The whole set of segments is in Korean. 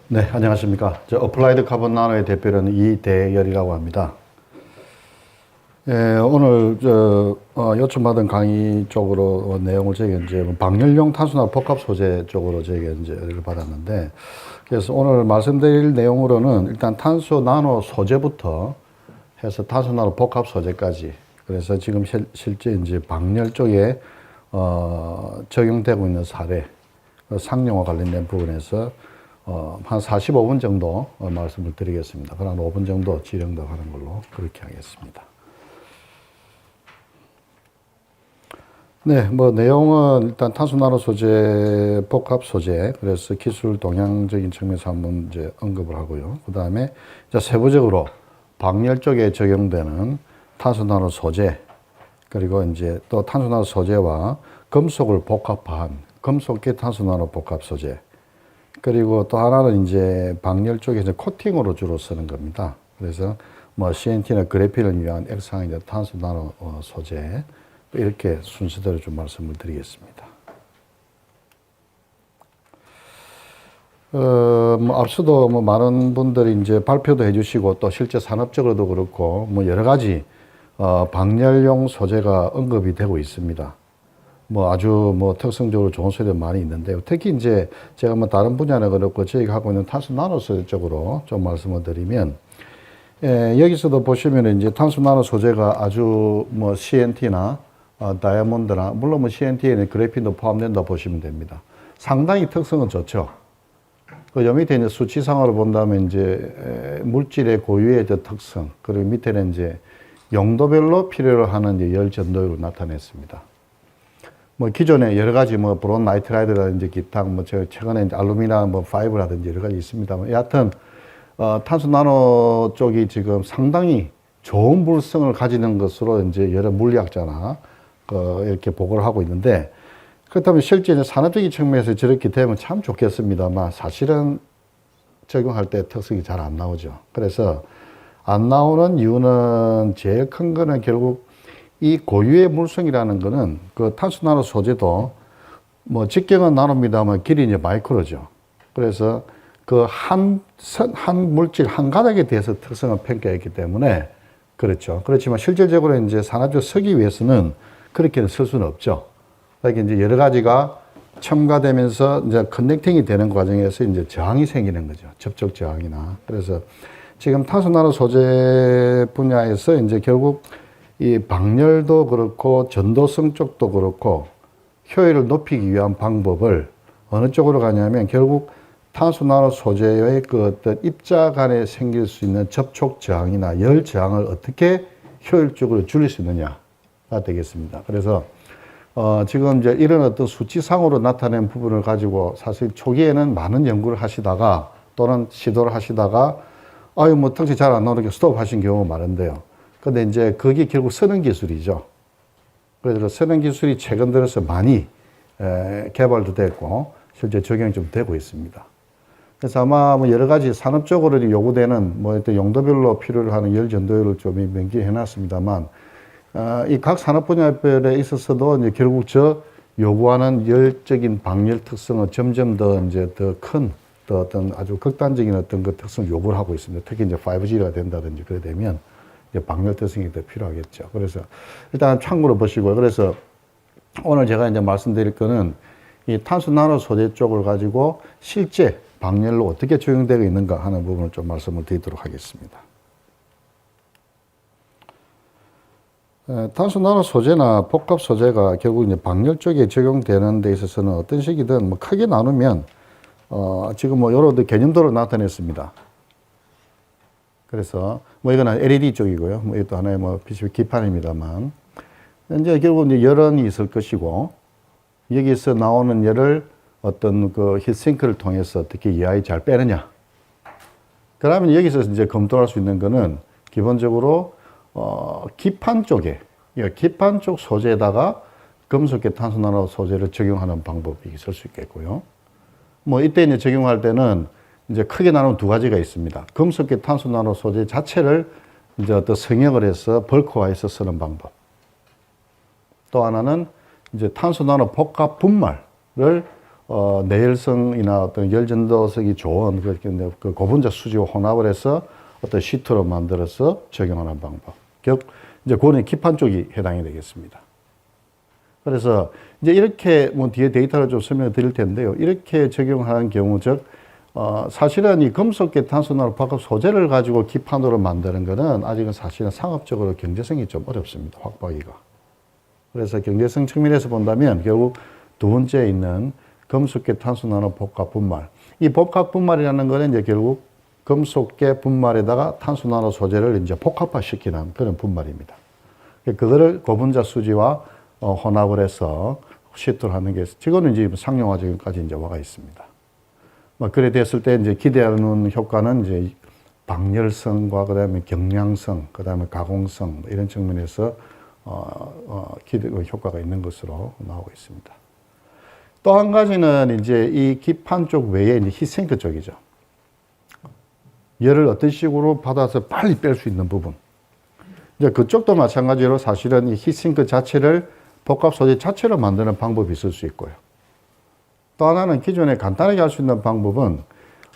네, 안녕하십니까. 어플라이드 카본 나노의 대표는 이대열이라고 합니다. 예, 오늘 요청받은 강의 쪽으로 내용을 저희가 이제 방열용 탄소나노 복합 소재 쪽으로 저희가 이제 의뢰를 받았는데, 그래서 오늘 말씀드릴 내용으로는 일단 탄소 나노 소재부터 해서 탄소 나노 복합 소재까지, 그래서 지금 실제 이제 방열 쪽에 적용되고 있는 사례, 상용화 관련된 부분에서 한 45분 정도 말씀을 드리겠습니다. 그럼 5분 정도 질의응답하는 걸로 그렇게 하겠습니다. 네, 뭐 내용은 일단 탄소 나노 소재, 복합 소재, 그래서 기술 동향적인 측면에서 한번 이제 언급을 하고요. 그 다음에 이제 세부적으로 방열 쪽에 적용되는 탄소 나노 소재, 그리고 이제 또 탄소 나노 소재와 금속을 복합한 금속계 탄소 나노 복합 소재, 그리고 또 하나는 이제 방열 쪽에 이제 코팅으로 주로 쓰는 겁니다. 그래서 뭐 CNT나 그래핀을 위한 액상의 탄소 나노 소재, 이렇게 순서대로 좀 말씀을 드리겠습니다. 뭐 앞서도 뭐 많은 분들이 이제 발표도 해주시고 또 실제 산업적으로도 그렇고 뭐 여러 가지 방열용 소재가 언급이 되고 있습니다. 뭐 아주 뭐 특성적으로 좋은 소재도 많이 있는데요. 특히 이제 제가 뭐 다른 분야는 그렇고 저희가 하고 있는 탄소 나노 소재 쪽으로 좀 말씀을 드리면, 여기서도 보시면 이제 탄소 나노 소재가 아주 뭐 CNT나 다이아몬드나, 물론 뭐 CNT에는 그래핀도 포함된다 보시면 됩니다. 상당히 특성은 좋죠. 그 밑에 이제 수치상으로 본다면 이제 물질의 고유의 특성, 그리고 밑에는 이제 용도별로 필요로 하는 이제 열 전도율을 나타냈습니다. 뭐 기존에 여러 가지 뭐 브론 나이트라이드라든지 기타 뭐 최근에 이제 알루미늄 뭐 파이브라든지 여러 가지 있습니다만, 여하튼 탄소 나노 쪽이 지금 상당히 좋은 물성을 가지는 것으로 이제 여러 물리학자나 이렇게 보고를 하고 있는데, 그렇다면 실제 이제 산업적인 측면에서 저렇게 되면 참 좋겠습니다만 사실은 적용할 때 특성이 잘 안 나오죠. 그래서 안 나오는 이유는 제일 큰 거는 결국 이 고유의 물성이라는 거는 그 탄소 나노 소재도 뭐 직경은 나노입니다만 길이 이제 마이크로죠. 그래서 그 한 물질 한 가닥에 대해서 특성을 평가했기 때문에 그렇죠. 그렇지만 실질적으로 이제 산업적 쓰기 위해서는 그렇게는 쓸 수는 없죠. 그러니까 이제 여러 가지가 첨가되면서 이제 커넥팅이 되는 과정에서 이제 저항이 생기는 거죠. 접촉 저항이나. 그래서 지금 탄소 나노 소재 분야에서 이제 결국 이 방열도 그렇고 전도성 쪽도 그렇고 효율을 높이기 위한 방법을 어느 쪽으로 가냐면 결국 탄소 나노 소재의 그 어떤 입자 간에 생길 수 있는 접촉 저항이나 열 저항을 어떻게 효율적으로 줄일 수 있느냐가 되겠습니다. 그래서 지금 이제 이런 어떤 수치상으로 나타낸 부분을 가지고 사실 초기에는 많은 연구를 하시다가 또는 시도를 하시다가 아유 뭐 턱이 잘 안 나오니까 스톱하신 경우가 많은데요. 근데 이제 그게 결국 쓰는 기술이죠. 그래서 쓰는 기술이 최근 들어서 많이 개발도 됐고 실제 적용이 좀 되고 있습니다. 그래서 아마 뭐 여러 가지 산업적으로 요구되는 뭐 어떤 용도별로 필요로 하는 열 전도율을 좀 명기해 놨습니다만, 이 각 산업 분야별에 있어서도 이제 결국 저 요구하는 열적인 방열 특성은 점점 더 이제 더 큰 또 어떤 아주 극단적인 어떤 그 특성을 요구를 하고 있습니다. 특히 이제 5G가 된다든지 그래 되면 방열 특성이 더 필요하겠죠. 그래서 일단 참고로 보시고요. 그래서 오늘 제가 이제 말씀드릴 거는 이 탄소 나노 소재 쪽을 가지고 실제 방열로 어떻게 적용되고 있는가 하는 부분을 좀 말씀을 드리도록 하겠습니다. 탄소 나노 소재나 복합 소재가 결국 이제 방열 쪽에 적용되는 데 있어서는 어떤 식이든 뭐 크게 나누면 지금 뭐 여러 개념도로 나타냈습니다. 그래서 뭐 이거는 LED 쪽이고요. 뭐 이것도 하나의 뭐 PCB 기판입니다만, 이제 결국 이제 열원이 있을 것이고 여기서 나오는 열을 어떤 그 히트싱크를 통해서 어떻게 이하에 잘 빼느냐. 그러면 여기서 이제 검토할 수 있는 거는 기본적으로 기판 쪽에, 기판 쪽 소재에다가 금속계 탄소 나노 소재를 적용하는 방법이 있을 수 있겠고요. 뭐 이때 이제 적용할 때는 이제 크게 나누면 두 가지가 있습니다. 금속계 탄소 나노 소재 자체를 이제 어떤 성형을 해서 벌크화해서 쓰는 방법. 또 하나는 이제 탄소 나노 복합 분말을 내열성이나 어떤 열전도성이 좋은 그 고분자 수지와 혼합을 해서 어떤 시트로 만들어서 적용하는 방법. 즉, 이제 그거는 기판 쪽이 해당이 되겠습니다. 그래서 이제 이렇게 뭐 뒤에 데이터를 좀 설명을 드릴 텐데요. 이렇게 적용하는 경우, 즉, 사실은 이 금속계 탄소나노 복합 소재를 가지고 기판으로 만드는 거는 아직은 사실은 상업적으로 경제성이 좀 어렵습니다. 확보하기가. 그래서 경제성 측면에서 본다면 결국 두 번째에 있는 금속계 탄소나노 복합 분말. 이 복합 분말이라는 거는 이제 결국 금속계 분말에다가 탄소나노 소재를 이제 복합화시키는 그런 분말입니다. 그거를 고분자 수지와 혼합을 해서 시트를 하는 게, 지금은 이제 상용화 적용까지 이제 와가 있습니다. 그래 됐을 때 이제 기대하는 효과는 이제 방열성과 그다음에 경량성, 그다음에 가공성 이런 측면에서 기대 효과가 있는 것으로 나오고 있습니다. 또 한 가지는 이제 이 기판 쪽 외에 이제 히트싱크 쪽이죠. 열을 어떤 식으로 받아서 빨리 뺄 수 있는 부분. 이제 그쪽도 마찬가지로 사실은 이 히트싱크 자체를 복합 소재 자체로 만드는 방법이 있을 수 있고요. 또 하나는 기존에 간단하게 할 수 있는 방법은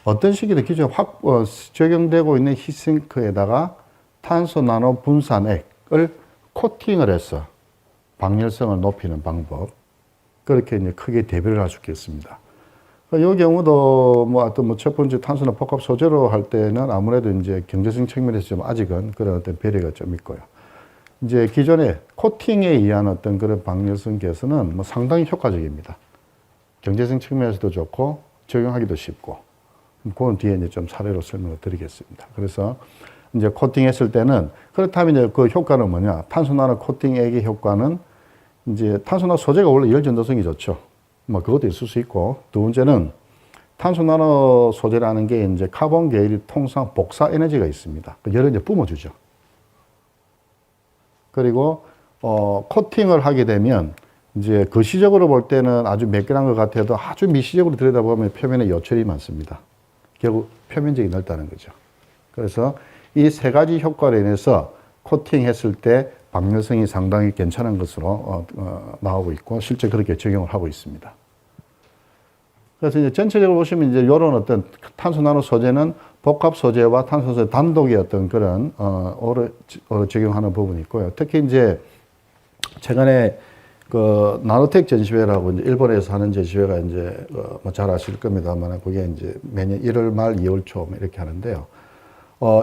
어떤 식이든 기존에 적용되고 있는 히트싱크에다가 탄소 나노 분산액을 코팅을 해서 방열성을 높이는 방법. 그렇게 이제 크게 대비를 할 수 있겠습니다. 이 경우도 첫 번째 탄소나 복합 소재로 할 때는 아무래도 이제 경제성 측면에서 좀 아직은 그런 어떤 배려가 좀 있고요. 이제 기존에 코팅에 의한 어떤 그런 방열성 개선은 뭐 상당히 효과적입니다. 경제성 측면에서도 좋고 적용하기도 쉽고, 그건 뒤에 이제 좀 사례로 설명을 드리겠습니다. 그래서 이제 코팅했을 때는, 그렇다면 이제 그 효과는 뭐냐? 탄소나노 코팅액의 효과는 이제 탄소나노 소재가 원래 열전도성이 좋죠. 뭐 그것도 있을 수 있고, 두 번째는 탄소나노 소재라는 게 이제 카본 계열이 통상 복사 에너지가 있습니다. 열을 이제 뿜어주죠. 그리고 코팅을 하게 되면 이제 거시적으로 볼 때는 아주 매끈한 것 같아도 아주 미시적으로 들여다보면 표면에 요철이 많습니다. 결국 표면적이 넓다는 거죠. 그래서 이 세 가지 효과로 인해서 코팅했을 때 방열성이 상당히 괜찮은 것으로 나오고 있고, 실제 그렇게 적용을 하고 있습니다. 그래서 이제 전체적으로 보시면 이제 이런 어떤 탄소 나노 소재는 복합 소재와 탄소 소재 단독의 어떤 그런 적용하는 부분이 있고요. 특히 이제 최근에 그 나노텍 전시회라고 이제 일본에서 하는 전시회가 이제 뭐 잘 아실 겁니다만, 그게 이제 매년 1월 말 2월 초 이렇게 하는데요.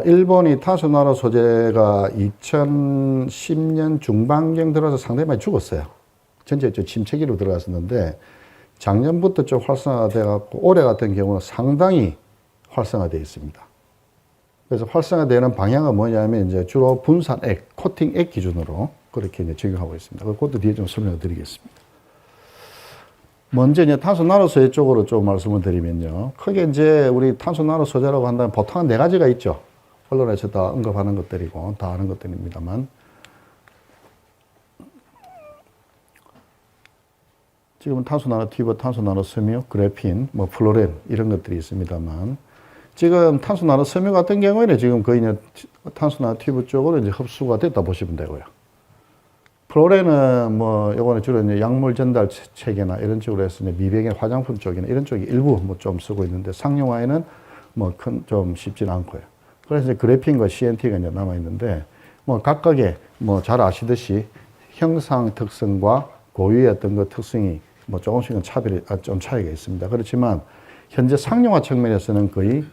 일본이 탄소 나노 소재가 2010년 중반경 들어서 상당히 많이 죽었어요. 전체 좀 침체기로 들어갔었는데, 작년부터 좀 활성화돼 갖고 올해 같은 경우는 상당히 활성화되어 있습니다. 그래서 활성화되는 방향은 뭐냐면 이제 주로 분산액, 코팅액 기준으로 그렇게 이제 적용하고 있습니다. 그것도 뒤에 좀 설명을 드리겠습니다. 먼저 이제 탄소 나노 소재 쪽으로 좀 말씀을 드리면요. 크게 이제 우리 탄소 나노 소재라고 한다면 보통 한 4가지가 있죠. 언론에서 다 언급하는 것들이고 다 아는 것들입니다만, 지금은 탄소 나노 튜브, 탄소 나노 섬유, 그래핀, 뭐 플로렌 이런 것들이 있습니다만, 지금 탄소 나노 섬유 같은 경우에는 지금 거의 이제 탄소 나노 튜브 쪽으로 이제 흡수가 됐다 보시면 되고요. 플로렌은 뭐 요거는 주로 이제 약물 전달 체계나 이런 쪽으로 해서 이제 미백의 화장품 쪽이나 이런 쪽이 일부 뭐 좀 쓰고 있는데, 상용화에는 뭐 좀 쉽지는 않고요. 그래서 이제 그래핀과 CNT가 이제 남아 있는데, 뭐 각각의 뭐 잘 아시듯이 형상 특성과 고유의 어떤 그 특성이 뭐 조금씩은 좀 차이가 있습니다. 그렇지만 현재 상용화 측면에서는 거의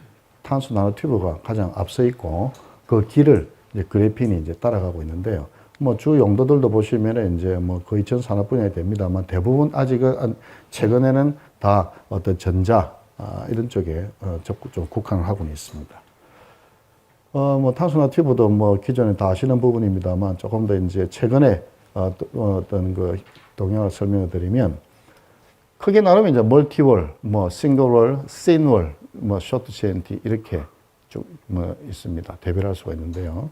탄소 나노 튜브가 가장 앞서 있고, 그 길을 이제 그래핀이 이제 따라가고 있는데요. 뭐 주 용도들도 보시면은 이제 뭐 거의 전 산업 분야에 됩니다만, 대부분 아직은 최근에는 다 어떤 전자 이런 쪽에 좀 국한을 하고는 있습니다. 뭐 탄소 나노 튜브도 뭐 기존에 다 아시는 부분입니다만, 조금 더 이제 최근에 어떤 그 동향을 설명을 드리면, 크게 나누면 이제 멀티월, 뭐 싱글월, 씬월, 뭐 쇼트 CNT 이렇게 좀 뭐 있습니다. 대별할 수가 있는데요.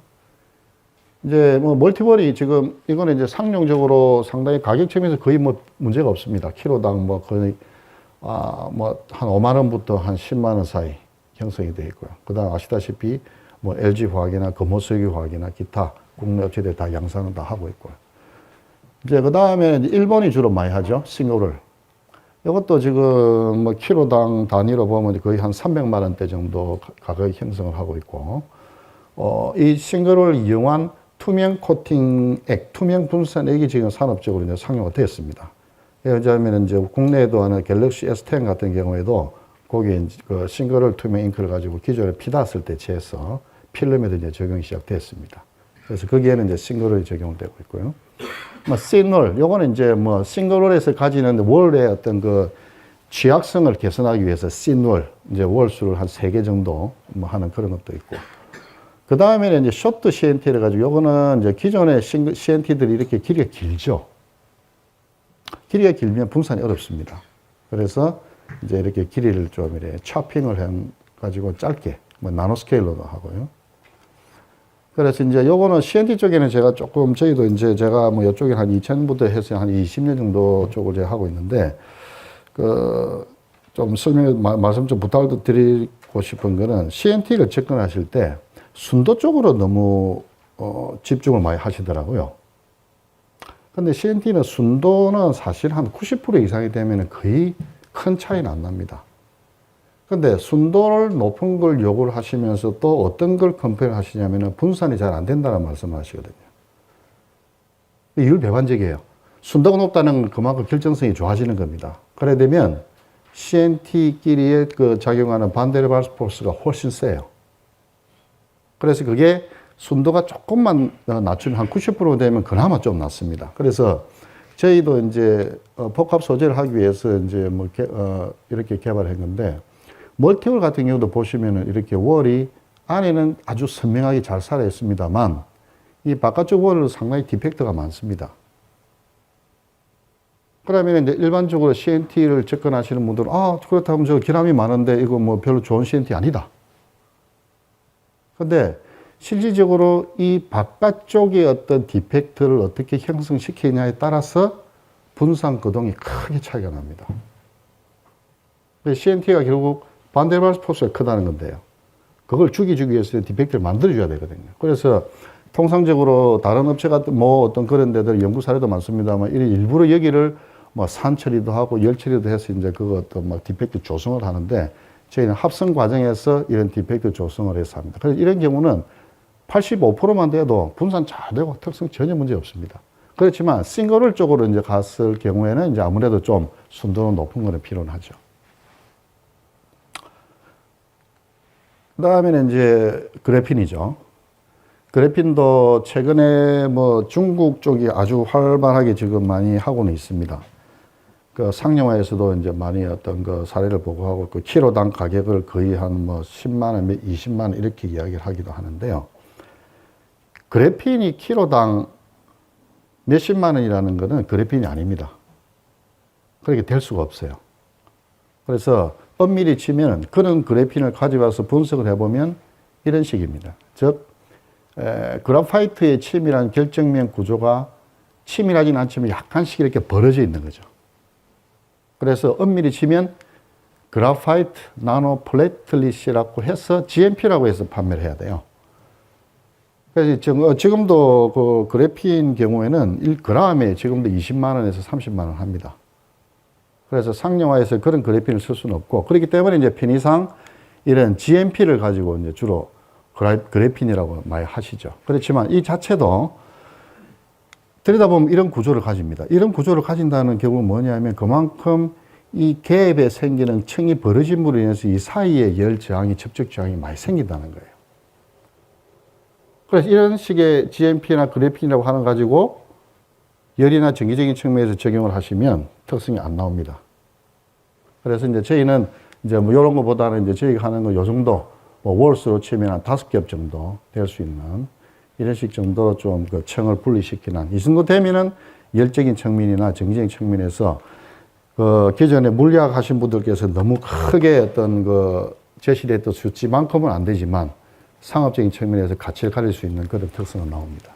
이제 뭐 멀티월이 지금 이거는 이제 상용적으로 상당히 가격 측면에서 거의 뭐 문제가 없습니다. 키로당 뭐 거의 뭐 한 5만 원부터 한 10만 원 사이 형성이 되어 있고요. 그다음 아시다시피 뭐 LG 화학이나 금호석유 화학이나 기타 국내 업체들 다 양산은 다 하고 있고요. 이제 그 다음에 일본이 주로 많이 하죠. 싱글월. 이것도 지금 뭐 키로당 단위로 보면 거의 한 300만 원대 정도 가격이 형성을 하고 있고, 이 싱글을 이용한 투명 코팅액, 투명 분산액이 지금 산업적으로 이제 상용화 되었습니다. 왜냐하면 이제 국내에도 하는 갤럭시 S10 같은 경우에도 거기에 그 싱글을 투명 잉크를 가지고 기존에 피닿았을 때 재서 필름에도 이제 적용이 시작됐습니다. 그래서 거기에는 이제 싱글이 적용되고 있고요. 뭐 싱글, 요거는 이제 뭐 싱글월에서 가지는 월의 어떤 그 취약성을 개선하기 위해서 싱월, 이제 월수를 한 3개 정도 뭐 하는 그런 것도 있고. 그 다음에는 이제 쇼트 CNT를 가지고 요거는 이제 기존의 CNT들이 이렇게 길이가 길죠. 길이가 길면 분산이 어렵습니다. 그래서 이제 이렇게 길이를 좀 이렇게 차핑을 해 가지고 짧게 뭐 나노 스케일로도 하고요. 그래서 이제 요거는 CNT 쪽에는 제가 조금 저희도 이제 제가 뭐 이쪽에 한 2000부터 해서 한 20년 정도 쪽을 제가 하고 있는데 그 좀 말씀 좀 부탁을 드리고 싶은 거는 CNT를 접근하실 때 순도 쪽으로 너무 집중을 많이 하시더라고요. 근데 CNT는 순도는 사실 한 90% 이상이 되면 거의 큰 차이는 안 납니다. 근데 순도를 높은 걸 요구를 하시면서 또 어떤 걸 컴페어를 하시냐면 분산이 잘 안 된다는 말씀을 하시거든요. 이율 배반적이에요. 순도가 높다는 건 그만큼 결정성이 좋아지는 겁니다. 그래 되면 CNT끼리의 그 작용하는 반데르발스 포스가 훨씬 세요. 그래서 그게 순도가 조금만 낮추면 한 90% 되면 그나마 좀 낫습니다. 그래서 저희도 이제 복합 소재를 하기 위해서 이제 뭐 이렇게 개발했는데 멀티월 같은 경우도 보시면은 이렇게 월이 안에는 아주 선명하게 잘 살아 있습니다만 이 바깥쪽 월은 상당히 디펙트가 많습니다. 그러면 이제 일반적으로 CNT를 접근하시는 분들은 그렇다면 저 기람이 많은데 이거 뭐 별로 좋은 CNT 아니다. 근데 실질적으로 이 바깥쪽의 어떤 디펙트를 어떻게 형성시키냐에 따라서 분산 거동이 크게 차이가 납니다. CNT가 결국 반데르발스 포스가 크다는 건데요. 그걸 죽이기 위해서 디펙트를 만들어줘야 되거든요. 그래서 통상적으로 다른 업체 같은 뭐 어떤 그런 데들 연구 사례도 많습니다만 일부러 여기를 뭐 산 처리도 하고 열 처리도 해서 이제 그거 어떤 막 디펙트 조성을 하는데 저희는 합성 과정에서 이런 디펙트 조성을 해서 합니다. 그래서 이런 경우는 85%만 돼도 분산 잘 되고 특성 전혀 문제 없습니다. 그렇지만 싱글월 쪽으로 이제 갔을 경우에는 이제 아무래도 좀 순도는 높은 거는 필요하죠. 그 다음에는 이제 그래핀이죠. 그래핀도 최근에 뭐 중국 쪽이 아주 활발하게 지금 많이 하고는 있습니다. 그 상용화에서도 이제 많이 어떤 그 사례를 보고하고 그 키로당 가격을 거의 한 뭐 10만 원, 20만 원 이렇게 이야기를 하기도 하는데요. 그래핀이 키로당 몇십만 원이라는 것은 그래핀이 아닙니다. 그렇게 될 수가 없어요. 그래서 엄밀히 치면 그런 그래핀을 가져와서 분석을 해보면 이런 식입니다. 즉, 그래파이트의 치밀한 결정면 구조가 치밀하진 않지만 약간씩 이렇게 벌어져 있는 거죠. 그래서 엄밀히 치면 그래파이트 나노 플래틀릿이라고 해서 GMP라고 해서 판매를 해야 돼요. 그래서 지금도 그 그래핀 경우에는 1g에 지금도 20만 원에서 30만 원 합니다. 그래서 상용화에서 그런 그래핀을 쓸 수는 없고, 그렇기 때문에 이제 편의상 이런 GMP를 가지고 이제 주로 그래핀이라고 많이 하시죠. 그렇지만 이 자체도 들여다보면 이런 구조를 가집니다. 이런 구조를 가진다는 경우는 뭐냐면 그만큼 이 갭에 생기는 층이 벌어짐으로 인해서 이 사이에 열 저항이, 접촉 저항이 많이 생긴다는 거예요. 그래서 이런 식의 GMP나 그래핀이라고 하는 가지고 열이나 전기적인 측면에서 적용을 하시면 특성이 안 나옵니다. 그래서 이제 저희는 이제 뭐 이런 거보다는 이제 저희가 하는 거 요 정도, 뭐 월수로 치면 한 5겹 정도 될 수 있는 이런 식 정도 좀 그 층을 분리시키는 이 정도 되면은 열적인 측면이나 전기적인 측면에서 그 기존에 물리학 하신 분들께서 너무 크게 어떤 그 제시됐던 수치만큼은 안 되지만 상업적인 측면에서 가치를 가질 수 있는 그런 특성은 나옵니다.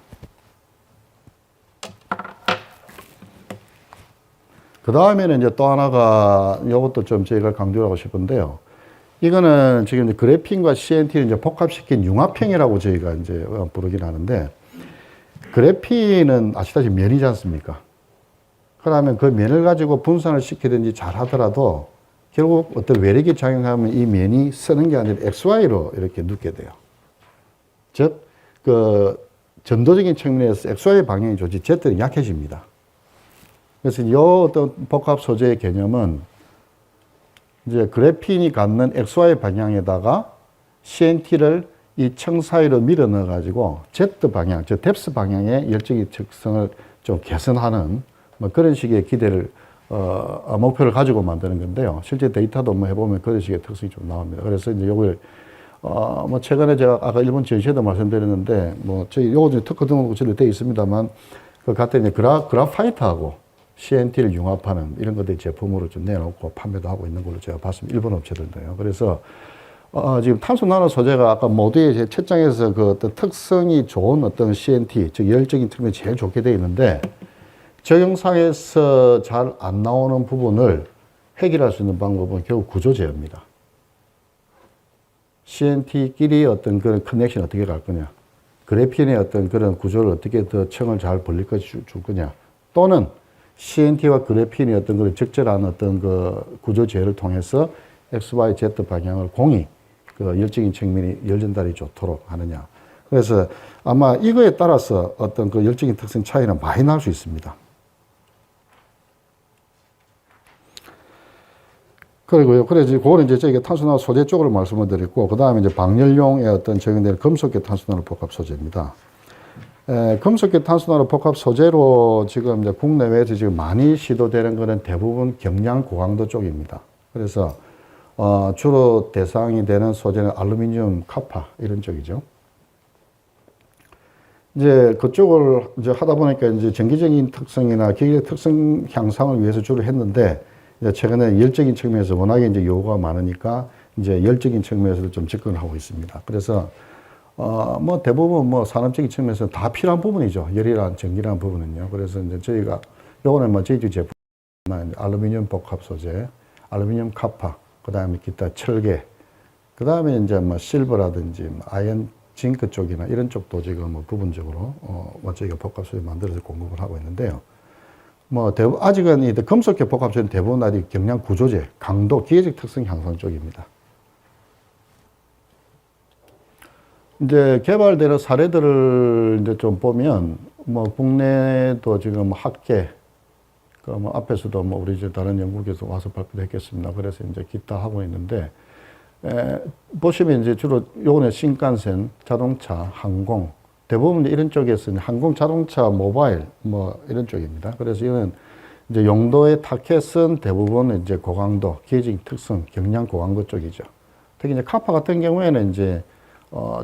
그 다음에는 이제 또 하나가 이것도 좀 저희가 강조하고 싶은데요. 이거는 지금 이제 그래핀과 CNT를 이제 복합시킨 융합형이라고 저희가 이제 부르긴 하는데, 그래핀은 아시다시피 면이지 않습니까? 그러면 그 면을 가지고 분산을 시키든지 잘 하더라도 결국 어떤 외력이 작용하면 이 면이 쓰는 게 아니라 XY로 이렇게 눕게 돼요. 즉, 그 전도적인 측면에서 XY 방향이 좋지 Z는 약해집니다. 그래서 이 어떤 복합 소재의 개념은 이제 그래핀이 갖는 XY 방향에다가 CNT를 이 청 사이로 밀어 넣어 가지고 Z 방향, 즉 뎁스 방향의 열적인 특성을 좀 개선하는 뭐 그런 식의 기대를 목표를 가지고 만드는 건데요. 실제 데이터도 뭐 해보면 그런 식의 특성이 좀 나옵니다. 그래서 이제 요걸 뭐 최근에 제가 아까 일본 전시회도 말씀드렸는데 뭐 저희 요거 특허 등록이 되어 있습니다만 그 같은 이제 그라파이트하고 CNT를 융합하는 이런 것들 제품으로 좀 내놓고 판매도 하고 있는 걸로 제가 봤습니다. 일본 업체들도요. 그래서 지금 탄소 나노 소재가 아까 모두의 제 책장에서 그 어떤 특성이 좋은 어떤 CNT, 즉 열적인 측면이 제일 좋게 되어 있는데 적용상에서 잘 안 나오는 부분을 해결할 수 있는 방법은 결국 구조 제어입니다. CNT끼리 어떤 그런 커넥션 어떻게 갈 거냐, 그래핀의 어떤 그런 구조를 어떻게 더 층을 잘 벌릴 줄 거냐, 또는 CNT와 그래핀의 어떤 그런 적절한 어떤 그 구조 제어를 통해서 XYZ 방향을 공이 그 열적인 측면이 열 전달이 좋도록 하느냐. 그래서 아마 이거에 따라서 어떤 그 열적인 특성 차이는 많이 날 수 있습니다. 그리고요. 그래서 그거는 이제 저희가 탄소나노 소재 쪽으로 말씀을 드렸고, 그 다음에 이제 방열용의 어떤 적용되는 금속계 탄소나노 복합 소재입니다. 금속계 탄소나노 복합 소재로 지금 이제 국내외에서 지금 많이 시도되는 거는 대부분 경량 고강도 쪽입니다. 그래서 주로 대상이 되는 소재는 알루미늄, 카파 이런 쪽이죠. 이제 그쪽을 이제 하다 보니까 이제 전기적인 특성이나 기계적 특성 향상을 위해서 주로 했는데 이제 최근에 열적인 측면에서 워낙에 이제 요구가 많으니까 이제 열적인 측면에서도 좀 접근을 하고 있습니다. 그래서 뭐 대부분 뭐 산업적인 측면에서 다 필요한 부분이죠. 열이란 전기란 부분은요. 그래서 이제 저희가 요거는 뭐 저희 제품 알루미늄 복합 소재, 알루미늄 카파, 그 다음에 기타 철계, 그 다음에 이제 뭐 실버라든지 뭐 아연 징크 쪽이나 이런 쪽도 지금 뭐 부분적으로 뭐 저희가 복합 소재 만들어서 공급을 하고 있는데요. 뭐 아직은 이 금속계 복합 소재는 대부분 아직 경량 구조재, 강도, 기계적 특성 향상 쪽입니다. 이제 개발되는 사례들을 이제 좀 보면 뭐 국내도 지금 학계 그 뭐 앞에서도 뭐 우리 이제 다른 연구국에서 와서 발표도 했겠습니다. 그래서 이제 기타 하고 있는데 보시면 이제 주로 요번에 신칸센, 자동차, 항공 대부분 이런 쪽에서는 항공, 자동차, 모바일 뭐 이런 쪽입니다. 그래서 이거는 이제 용도의 타켓은 대부분 이제 고강도, 기계적인 특성, 경량 고강도 쪽이죠. 특히 이제 카파 같은 경우에는 이제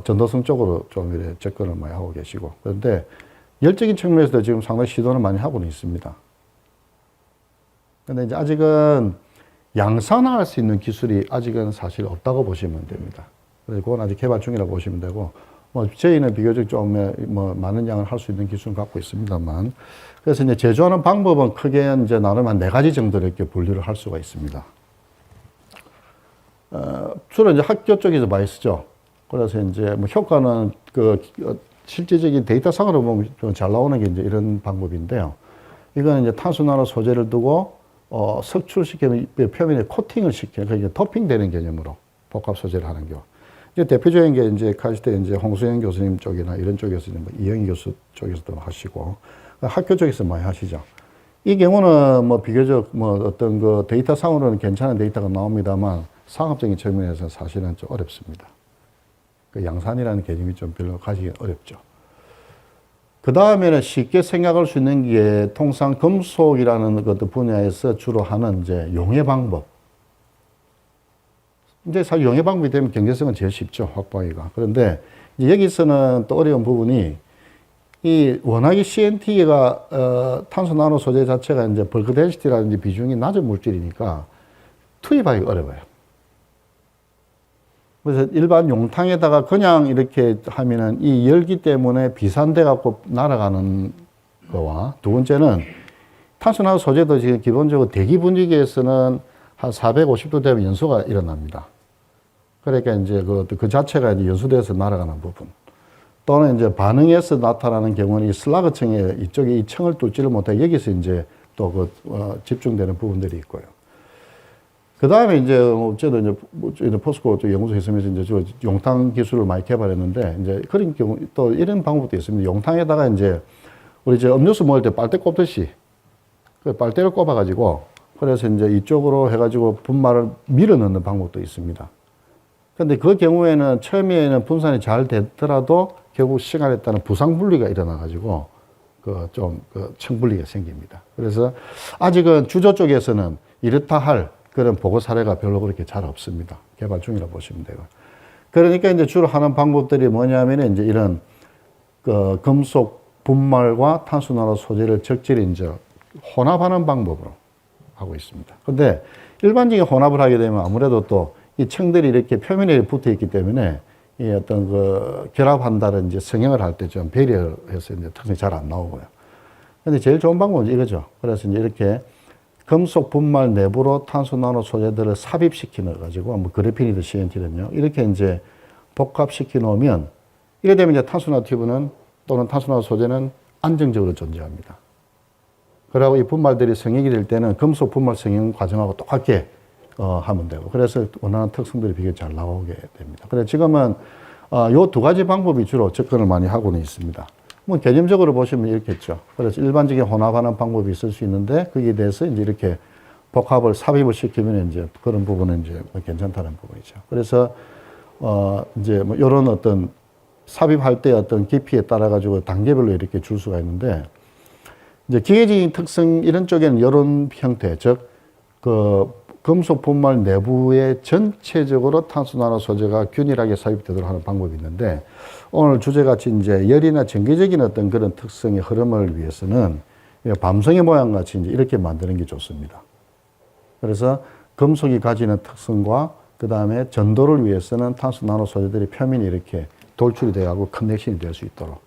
전도성 쪽으로 좀 이렇게 접근을 많이 하고 계시고, 그런데 열적인 측면에서도 지금 상당히 시도를 많이 하고는 있습니다. 근데 이제 아직은 양산화할 수 있는 기술이 아직은 사실 없다고 보시면 됩니다. 그래서 그건 아직 개발 중이라고 보시면 되고, 뭐 저희는 비교적 좀 뭐 많은 양을 할 수 있는 기술을 갖고 있습니다만, 그래서 이제 제조하는 방법은 크게 이제 나름 한 4가지 정도로 이렇게 분류를 할 수가 있습니다. 주로 이제 학교 쪽에서 많이 쓰죠. 그래서 이제 뭐 효과는 그 실질적인 데이터상으로 보면 좀 잘 나오는 게 이제 이런 방법인데요. 이거는 이제 탄소나노 소재를 두고 석출시키는 표면에 코팅을 시키는, 그러니까 토핑 되는 개념으로 복합 소재를 하는 경우. 이제 대표적인 게 이제 가실 때 이제 홍수영 교수님 쪽이나 이런 쪽에서 뭐 이영희 교수 쪽에서도 하시고 학교 쪽에서 많이 하시죠. 이 경우는 뭐 비교적 뭐 어떤 그 데이터상으로는 괜찮은 데이터가 나옵니다만 상업적인 측면에서 사실은 좀 어렵습니다. 그 양산이라는 개념이 좀 별로 가지기 어렵죠. 그 다음에는 쉽게 생각할 수 있는 게 통상 금속이라는 것 분야에서 주로 하는 이제 용해 방법. 이제 사실 용해 방법이 되면 경제성은 제일 쉽죠, 확보하기가. 그런데 이제 여기서는 또 어려운 부분이 이 워낙에 CNT가 탄소 나노 소재 자체가 이제 벌크 덴시티라든지 비중이 낮은 물질이니까 투입하기 어려워요. 그래서 일반 용탕에다가 그냥 이렇게 하면은 이 열기 때문에 비산돼 갖고 날아가는 거와, 두 번째는 탄소나노 소재도 지금 기본적으로 대기 분위기에서는 한 450도 되면 연소가 일어납니다. 그러니까 이제 그 자체가 이제 연소돼서 날아가는 부분. 또는 이제 반응에서 나타나는 경우는 이 슬라그층에 이쪽에 이 층을 뚫지를 못해 여기서 이제 또 집중되는 부분들이 있고요. 그 다음에 이제, 저도 이제 포스코 연구소 있으면서 이제 저 용탕 기술을 많이 개발했는데, 이제 그런 경우 또 이런 방법도 있습니다. 용탕에다가 이제 우리 이제 음료수 먹을 때 빨대 꼽듯이 그 빨대를 꼽아가지고 그래서 이제 이쪽으로 해가지고 분말을 밀어 넣는 방법도 있습니다. 근데 그 경우에는 처음에는 분산이 잘 되더라도 결국 시간에 따른 부상 분리가 일어나가지고 그 청분리가 생깁니다. 그래서 아직은 주조 쪽에서는 이렇다 할 그런 보고 사례가 별로 그렇게 잘 없습니다. 개발 중이라 보시면 되고. 그러니까 이제 주로 하는 방법들이 뭐냐면 이제 이런 그 금속 분말과 탄소나노 소재를 적절히 이제 혼합하는 방법으로 하고 있습니다. 근데 일반적인 혼합을 하게 되면 아무래도 또 이 청들이 이렇게 표면에 붙어 있기 때문에 이 어떤 그 결합한다는 이제 성형을 할 때 좀 배려해서 이제 특성이 잘 안 나오고요. 근데 제일 좋은 방법은 이거죠. 그래서 이제 이렇게 금속 분말 내부로 탄소나노 소재들을 삽입시켜 넣어가지고 뭐 그래핀이든 CNT든요. 이렇게 이제 복합시켜 놓으면 이래 되면 이제 탄소나노 튜브는 또는 탄소나노 소재는 안정적으로 존재합니다. 그러고 이 분말들이 성형이 될 때는 금속 분말 성형 과정하고 똑같게 하면 되고, 그래서 원하는 특성들이 비교적 잘 나오게 됩니다. 그래서 지금은 요 두 가지 방법이 주로 접근을 많이 하고는 있습니다. 뭐 개념적으로 보시면 이렇겠죠. 그래서 일반적인 혼합하는 방법이 있을 수 있는데 거기에 대해서 이제 이렇게 복합을 삽입을 시키면 이제 그런 부분은 이제 괜찮다는 부분이죠. 그래서 이제 뭐 이런 어떤 삽입할 때 어떤 깊이에 따라 가지고 단계별로 이렇게 줄 수가 있는데, 이제 기계적인 특성 이런 쪽에는 이런 형태, 즉 그 금속 분말 내부에 전체적으로 탄소나노 소재가 균일하게 삽입되도록 하는 방법이 있는데, 오늘 주제같이 이제 열이나 전기적인 어떤 그런 특성의 흐름을 위해서는 밤송이 모양 같이 이제 이렇게 만드는 게 좋습니다. 그래서 금속이 가지는 특성과 그 다음에 전도를 위해서는 탄소나노 소재들이 표면이 이렇게 돌출이 되어가고 커넥션이 될 수 있도록.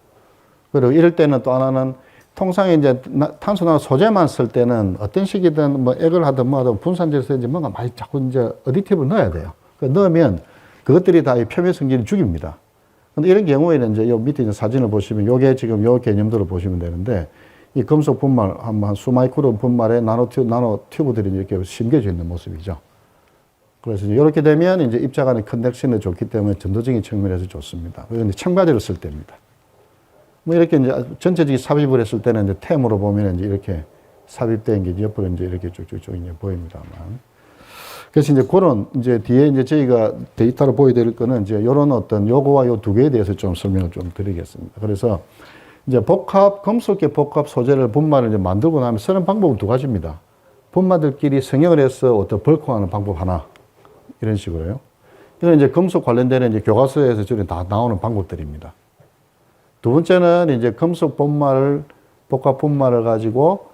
그리고 이럴 때는 또 하나는 통상 이제 탄소나노 소재만 쓸 때는 어떤 식이든 뭐 액을 하든 뭐 하든 분산돼서 이제 뭔가 많이 자꾸 이제 어디티브를 넣어야 돼요. 넣으면 그것들이 다 이 표면 성질을 죽입니다. 근데 이런 경우에는 이제 요 밑에 있는 사진을 보시면 요게 지금 요 개념들을 보시면 되는데, 이 금속 분말 한 수마이크론 분말에 나노 튜브들이 이렇게 심겨져 있는 모습이죠. 그래서 이렇게 되면 이제 입자 간의 커넥션이 좋기 때문에 전도적인 측면에서 좋습니다. 그런데 첨가제로 쓸 때입니다. 뭐 이렇게 이제 전체적인 삽입을 했을 때는 이제 템으로 보면 이제 이렇게 삽입된 게 옆으로 이제 이렇게 쭉쭉쭉 이제 보입니다만. 그래서 이제 그런 이제 뒤에 이제 저희가 데이터로 보여드릴 거는 이제 이런 어떤 요거와 요 두 개에 대해서 좀 설명을 좀 드리겠습니다. 그래서 이제 금속계 복합 소재를 분말을 이제 만들고 나면 쓰는 방법은 두 가지입니다. 분말들끼리 성형을 해서 어떤 벌크하는 방법 하나, 이런 식으로요. 이건 이제 금속 관련된 이제 교과서에서 저는 다 나오는 방법들입니다. 두 번째는 이제 금속 복합 분말을 가지고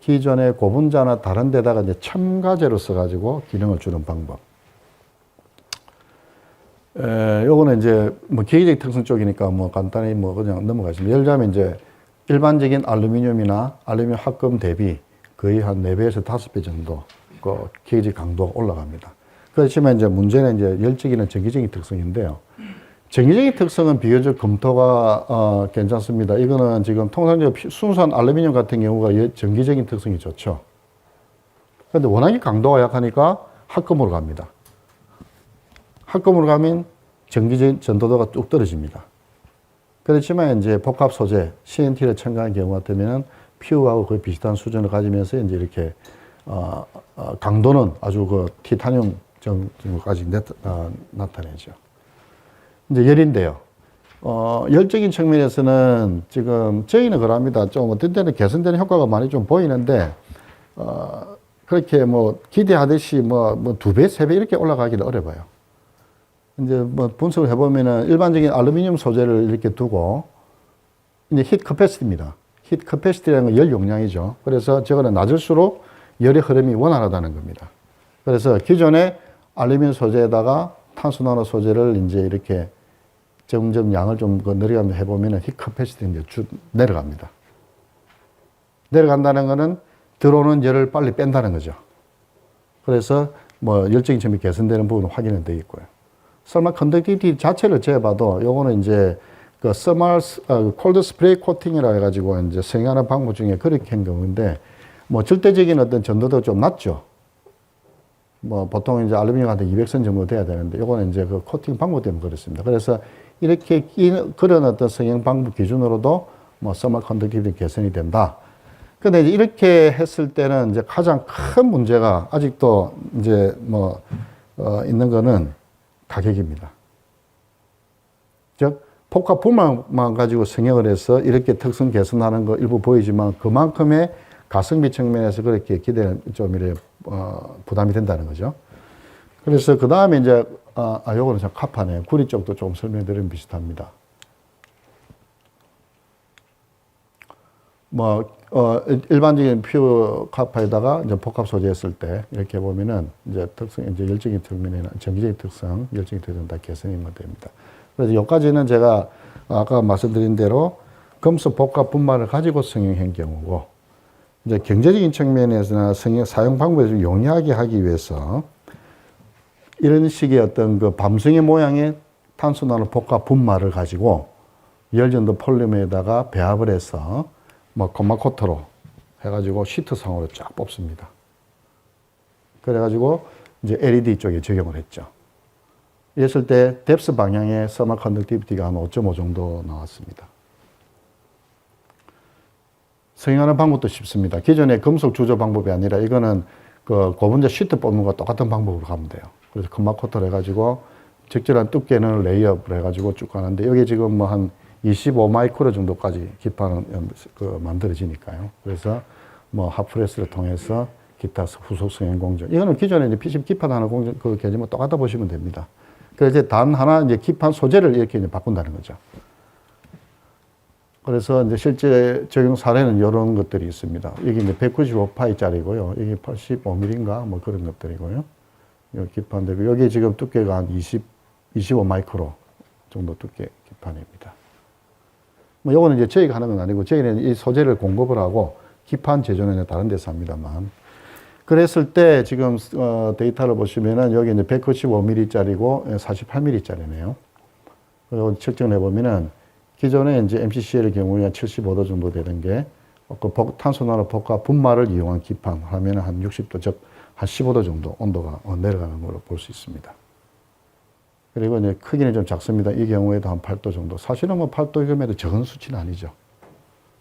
기존의 고분자나 다른 데다가 이제 첨가제로 써가지고 기능을 주는 방법. 요거는 이제 뭐 기계적 특성 쪽이니까 뭐 간단히 뭐 그냥 넘어가시면, 예를 들자면 이제 일반적인 알루미늄이나 알루미늄 합금 대비 거의 한 4배에서 5배 정도 그 기계적 강도가 올라갑니다. 그렇지만 이제 문제는 이제 열적이나 전기적인 특성인데요. 전기적인 특성은 비교적 검토가 괜찮습니다. 이거는 지금 통상적으로 순수한 알루미늄 같은 경우가 전기적인 특성이 좋죠. 그런데 워낙에 강도가 약하니까 합금으로 갑니다. 합금으로 가면 전기적인 전도도가 뚝 떨어집니다. 그렇지만 이제 복합 소재, CNT를 첨가한 경우 같으면 PU하고 거의 비슷한 수준을 가지면서 이제 이렇게 강도는 아주 그 티타늄 정도까지 나타내죠. 이제 열인데요. 열적인 측면에서는 지금 저희는 그럽니다. 좀 어떤 때는 개선되는 효과가 많이 좀 보이는데, 그렇게 뭐 기대하듯이 뭐 2배, 3배 이렇게 올라가기는 어려워요. 이제 뭐 분석을 해보면은 일반적인 알루미늄 소재를 이렇게 두고, 이제 히트 커패시티입니다. 히트 커패시티라는 건 열 용량이죠. 그래서 저거는 낮을수록 열의 흐름이 원활하다는 겁니다. 그래서 기존의 알루미늄 소재에다가 탄소나노 소재를 이제 이렇게 점점 양을 좀 늘려가면서 해보면 히트 커패시티가 이제 쭉 내려갑니다. 내려간다는 거는 들어오는 열을 빨리 뺀다는 거죠. 그래서 뭐 열적인 점이 개선되는 부분은 확인은 되어 있고요. 설마 컨덕티비티 자체를 재봐도 요거는 이제 그 콜드 스프레이 코팅이라 해가지고 이제 성형하는 방법 중에 그렇게 한 경우인데, 뭐 절대적인 어떤 전도도 좀 낮죠. 뭐 보통 이제 알루미늄 한 200선 정도 돼야 되는데 요거는 이제 그 코팅 방법 때문에 그렇습니다. 그래서 이렇게 그런 어떤 성형 방법 기준으로도 뭐 서머 컨덕티비티 개선이 된다. 근데 이제 이렇게 했을 때는 이제 가장 큰 문제가 아직도 이제 뭐 있는 거는 가격입니다. 즉 복합 분말만 가지고 성형을 해서 이렇게 특성 개선하는 거 일부 보이지만 그만큼의 가성비 측면에서 그렇게 기대는 좀 이래 부담이 된다는 거죠. 그래서 그 다음에 이제 요거는 참 카파네요. 구리 쪽도 좀 설명드리면 비슷합니다. 뭐 일반적인 퓨어 카파에다가 이제 복합 소재했을 때 이렇게 보면은 이제 특성, 이제 열정의 측면에는 전기적인 특성, 열정의 특성 다 개선이 됩니다. 그래서 여기까지는 제가 아까 말씀드린 대로 금속 복합 분말을 가지고 성형한 경우고, 이제 경제적인 측면에서나 성형 사용 방법을 좀 용이하게 하기 위해서 이런 식의 어떤 그 밤송이 모양의 탄소 나노 복합 분말을 가지고 열전도 폴리머에다가 배합을 해서 뭐 콤마 코터로 해가지고 시트상으로 쫙 뽑습니다. 그래가지고 이제 LED 쪽에 적용을 했죠. 이랬을 때 뎁스 방향의 서머 컨덕티비티가 한 5.5 정도 나왔습니다. 성형하는 방법도 쉽습니다. 기존의 금속 주조 방법이 아니라 이거는 그 고분자 시트 뽑는 거 똑같은 방법으로 가면 돼요. 그래서 콤마 코터를 해가지고 적절한 두께는 레이업을 해가지고 쭉 가는데 여기 지금 뭐 한 25마이크로 정도까지 기판은 만들어지니까요. 그래서 뭐 핫프레스를 통해서 기타 후속 성형 공정. 이거는 기존에 이제 PCB 기판하는 공정 그 개념은 똑같다 보시면 됩니다. 그래서 이제 단 하나 이제 기판 소재를 이렇게 이제 바꾼다는 거죠. 그래서 이제 실제 적용 사례는 이런 것들이 있습니다. 여기 이제 195파이짜리고요. 여기 85mm인가 뭐 그런 것들이고요. 여기 기판되고 여기 지금 두께가 한 25마이크로 정도 두께 기판입니다. 뭐 요거는 이제 저희가 하는 건 아니고 저희는 이 소재를 공급을 하고 기판 제조는 다른 데서 합니다만. 그랬을 때 지금 데이터를 보시면은 여기 이제 195mm짜리고 48mm짜리네요. 그리고 측정해 보면은 기존에 이제 MCCL의 경우에 75도 정도 되는 게 그 탄소 나노 복합 분말을 이용한 기판 하면은 한 60도, 즉 한 15도 정도 온도가 내려가는 걸로 볼 수 있습니다. 그리고 이제 크기는 좀 작습니다. 이 경우에도 한 8도 정도. 사실은 뭐 8도이면도 적은 수치는 아니죠.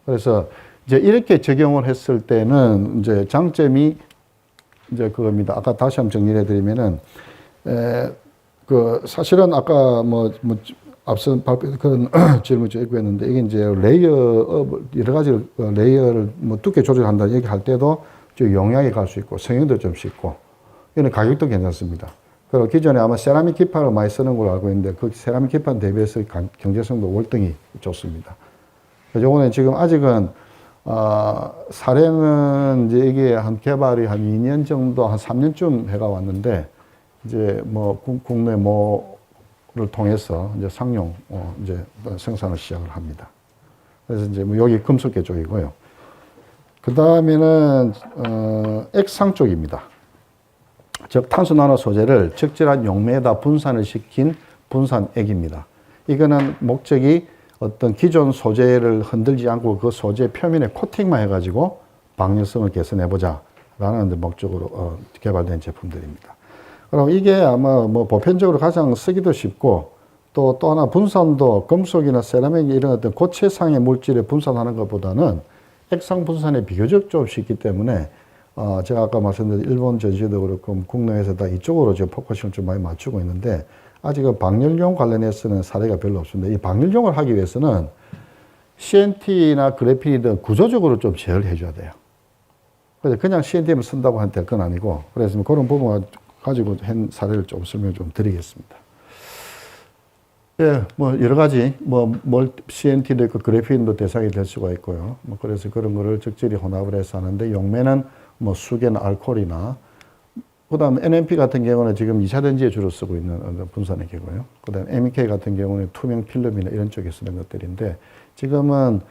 그래서 이제 이렇게 적용을 했을 때는 이제 장점이 이제 그겁니다. 아까 다시 한번 정리해 드리면은, 사실은 아까 앞선 발표 그런 질문 좀 있고 했는데, 이게 이제 여러 가지 레이어를 두께 조절한다 얘기할 때도 좀 용이하게 갈 수 있고, 성형도 좀 쉽고, 이는 가격도 괜찮습니다. 그리고 기존에 아마 세라믹 기판을 많이 쓰는 걸로 알고 있는데, 그 세라믹 기판 대비해서 경제성도 월등히 좋습니다. 요거는 지금 아직은 사례는 이제 이게 한 개발이 한 2년 정도, 한 3년쯤 해가 왔는데, 이제 뭐 국내 모를 통해서 이제 상용 이제 생산을 시작을 합니다. 그래서 이제 뭐 여기 금속계 쪽이고요. 그 다음에는 액상 쪽입니다. 즉 탄소 나노 소재를 적절한 용매에다 분산을 시킨 분산액입니다. 이거는 목적이 어떤 기존 소재를 흔들지 않고 그 소재 표면에 코팅만 해가지고 방열성을 개선해보자 라는 목적으로 개발된 제품들입니다. 그럼 이게 아마 뭐 보편적으로 가장 쓰기도 쉽고 또 하나 분산도 금속이나 세라믹 이런 어떤 고체상의 물질에 분산하는 것보다는 액상 분산이 비교적 좀 쉽기 때문에 제가 아까 말씀드린 일본 전시도 그렇고 국내에서 다 이쪽으로 지금 포커싱을 좀 많이 맞추고 있는데 아직은 방열용 관련해서는 사례가 별로 없습니다. 이 방열용을 하기 위해서는 CNT나 그래핀이든 구조적으로 좀 제어를 해줘야 돼요. 그래서 그냥 CNT만 쓴다고 될 건 아니고 그래서 그런 부분 가지고 한 사례를 좀 설명 좀 드리겠습니다. 예, 뭐 여러 가지 CNT도 있고 그래핀도 대상이 될 수가 있고요. 그래서 그런 거를 적절히 혼합을 해서 하는데 용매는 수계나 알코올이나 그다음 NMP 같은 경우는 지금 2차 전지에 주로 쓰고 있는 분산의 경우요. 그다음 MEK 같은 경우는 투명 필름이나 이런 쪽에 쓰는 것들인데 지금은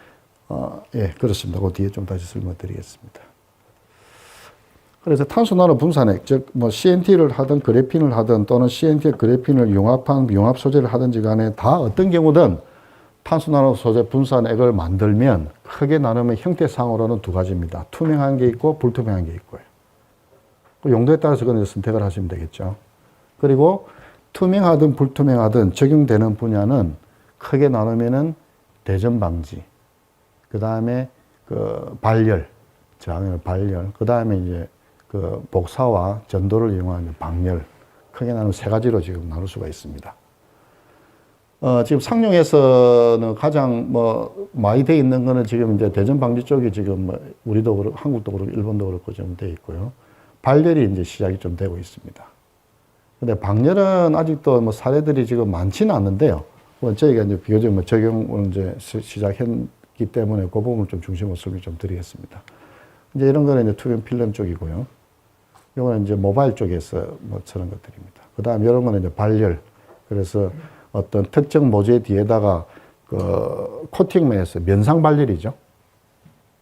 예, 그렇습니다. 그 뒤에 좀 다시 설명드리겠습니다. 그래서 탄소 나노 분산액, 즉 CNT를 하든 그래핀을 하든 또는 CNT 그래핀을 융합한 융합 소재를 하든지 간에 다 어떤 경우든 탄소나노 소재 분산액을 만들면 크게 나누면 형태상으로는 두 가지입니다. 투명한 게 있고 불투명한 게 있고요. 그 용도에 따라서 그건 선택을 하시면 되겠죠. 그리고 투명하든 불투명하든 적용되는 분야는 크게 나누면은 대전 방지, 그 다음에 그 발열, 저항열 발열, 그 다음에 이제 그 복사와 전도를 이용한 방열, 크게 나누면 세 가지로 지금 나눌 수가 있습니다. 지금 상용에서는 가장 많이 돼 있는 거는 지금 이제 대전 방지 쪽이 지금 우리도 그렇고 한국도 그렇고 일본도 그렇고 좀 돼 있고요. 발열이 이제 시작이 좀 되고 있습니다. 근데 방열은 아직도 사례들이 지금 많지는 않는데요. 저희가 이제 비교적 적용을 이제 시작했기 때문에 그 부분을 좀 중심으로 설명 좀 드리겠습니다. 이제 이런 거는 이제 투명 필름 쪽이고요. 이거는 이제 모바일 쪽에서 저런 것들입니다. 그 다음 이런 거는 이제 발열. 그래서 어떤 특정 모재 뒤에다가 그 코팅면에서 면상 발열이죠.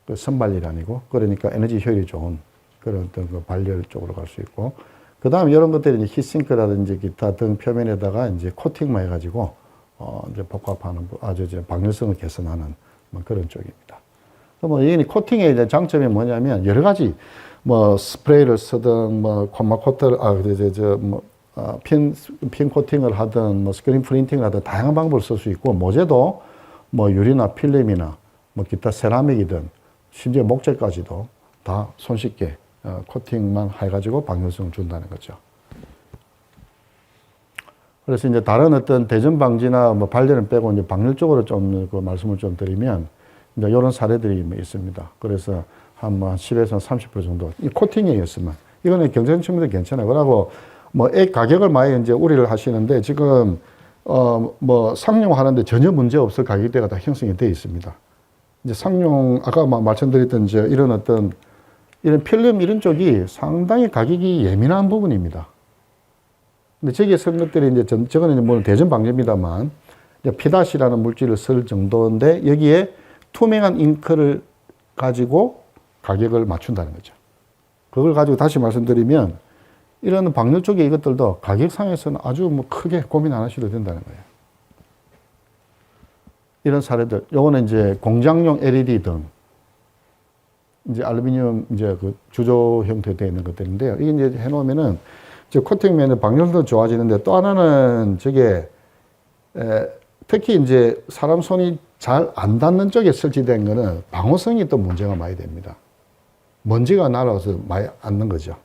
그 선발열이 아니고, 그러니까 에너지 효율이 좋은 그런 어떤 그 발열 쪽으로 갈 수 있고, 그 다음 이런 것들이 이제 히싱크라든지 기타 등 표면에다가 이제 코팅만 해가지고 이제 복합하는 아주 이제 방열성을 개선하는 그런 쪽입니다. 이 코팅의 이제 장점이 뭐냐면 여러 가지 스프레이를 쓰든 콤마 코트를 핀 코팅을 하든 스크린 프린팅을 하든 다양한 방법을 쓸 수 있고, 모재도 유리나 필름이나 기타 세라믹이든 심지어 목재까지도 다 손쉽게 코팅만 해가지고 방열성을 준다는 거죠. 그래서 이제 다른 어떤 대전 방지나 발열은 빼고 이제 방열 쪽으로 좀 그 말씀을 좀 드리면 이제 이런 사례들이 있습니다. 그래서 한 10에서 30% 정도 이 코팅에 의해서만, 이거는 경쟁 측면도 괜찮아요. 그러고 가격을 많이 이제 우려를 하시는데 지금 상용하는데 전혀 문제 없을 가격대가 다 형성이 되어 있습니다. 이제 상용 아까 말씀드렸던 이제 이런 필름 이런 쪽이 상당히 가격이 예민한 부분입니다. 근데 저기에 쓴 것들이 이제 저거는 뭐 대전 방지입니다만 피닷이라는 물질을 쓸 정도인데 여기에 투명한 잉크를 가지고 가격을 맞춘다는 거죠. 그걸 가지고 다시 말씀드리면 이런 방열 쪽의 이것들도 가격상에서는 아주 크게 고민 안 하셔도 된다는 거예요. 이런 사례들, 요거는 이제 공장용 LED 등, 이제 알루미늄 이제 그 주조 형태로 되어 있는 것들인데요. 이게 이제 해놓으면은 이제 코팅면의 방열도 좋아지는데 또 하나는 저게 특히 이제 사람 손이 잘 안 닿는 쪽에 설치된 거는 방호성이 또 문제가 많이 됩니다. 먼지가 날아와서 많이 앉는 거죠.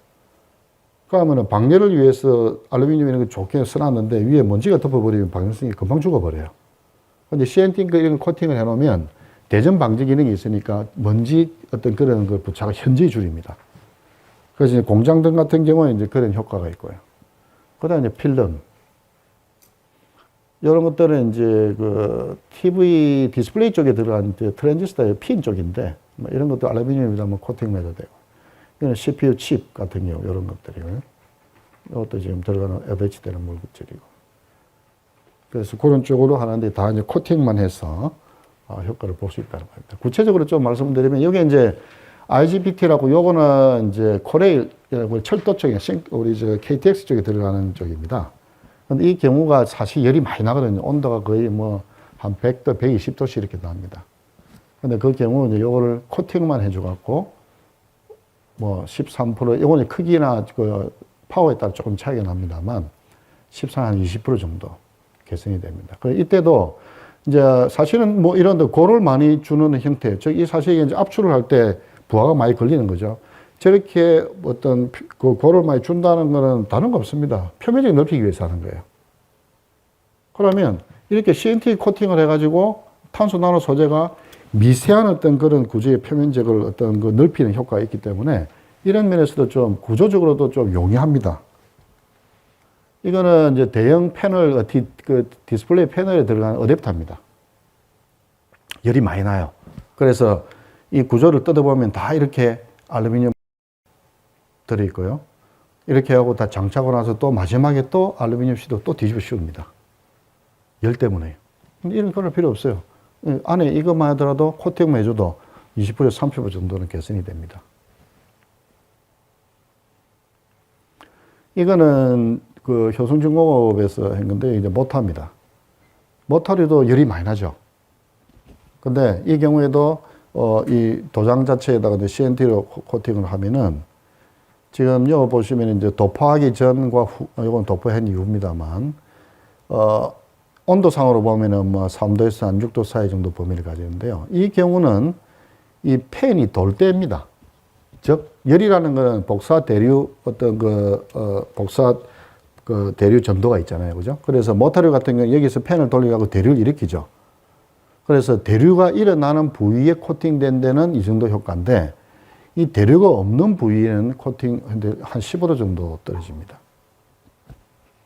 그러면 방열을 위해서 알루미늄 이런 거 좋게 써놨는데 위에 먼지가 덮어버리면 방열성이 금방 죽어버려요. 근데 CNT 이런 코팅을 해놓으면 대전 방지 기능이 있으니까 먼지 어떤 그런 그 부착을 현저히 줄입니다. 그래서 이제 공장등 같은 경우에 이제 그런 효과가 있고요. 그 다음에 이제 필름. 이런 것들은 이제 그 TV 디스플레이 쪽에 들어간 트랜지스터의 핀 쪽인데 이런 것도 알루미늄이라면 코팅해도 되고. 이거는 CPU 칩 같은 경우 이런 것들이고요. 이것도 지금 들어가는 배치되는 물질이고. 그래서 그런 쪽으로 하는데 다 이제 코팅만 해서 효과를 볼 수 있다는 겁니다. 구체적으로 좀 말씀드리면 여기 이제 IGBT라고 요거는 이제 코레일 철도 쪽에 우리 저 KTX 쪽에 들어가는 쪽입니다. 근데 이 경우가 사실 열이 많이 나거든요. 온도가 거의 한 100도, 120도씩 이렇게 납니다. 근데 그 경우 이제 요거를 코팅만 해줘갖고 13%, 요거는 크기나 그 파워에 따라 조금 차이가 납니다만 13, 한 20% 정도 개선이 됩니다. 이때도 이제 사실은 이런 데 고를 많이 주는 형태, 이 사실 이제 압출을 할 때 부하가 많이 걸리는 거죠. 저렇게 어떤 그 고를 많이 준다는 거는 다른 거 없습니다. 표면적 넓히기 위해서 하는 거예요. 그러면 이렇게 CNT 코팅을 해가지고 탄소 나노 소재가 미세한 어떤 그런 구조의 표면적을 어떤 그 넓히는 효과가 있기 때문에 이런 면에서도 좀 구조적으로도 좀 용이합니다. 이거는 이제 대형 패널, 디스플레이 패널에 들어가는 어댑터입니다. 열이 많이 나요. 그래서 이 구조를 뜯어보면 다 이렇게 알루미늄 들어있고요. 이렇게 하고 다 장착하고 나서 또 마지막에 또 알루미늄 시도 또 뒤집어 씌웁니다. 열 때문에요. 근데 이런 걸 필요 없어요. 안에 이것만 하더라도 코팅만 해줘도 20%, 30% 정도는 개선이 됩니다. 이거는 그 효성중공업에서 한 건데 이제 모터입니다. 모터리도 열이 많이 나죠. 근데 이 경우에도 이 도장 자체에다가 이제 CNT로 코팅을 하면은 지금 여기 보시면 이제 도포하기 전과 후, 이건 도포한 이후입니다만, 온도상으로 보면은 뭐 3도에서 한 6도 사이 정도 범위를 가지는데요. 이 경우는 이 팬이 돌 때입니다. 즉, 열이라는 것은 복사 대류 복사 대류 전도가 있잖아요. 그죠? 그래서 모터류 같은 경우는 여기서 팬을 돌려가지고 대류를 일으키죠. 그래서 대류가 일어나는 부위에 코팅된 데는 이 정도 효과인데, 이 대류가 없는 부위에는 코팅 한 15도 정도 떨어집니다.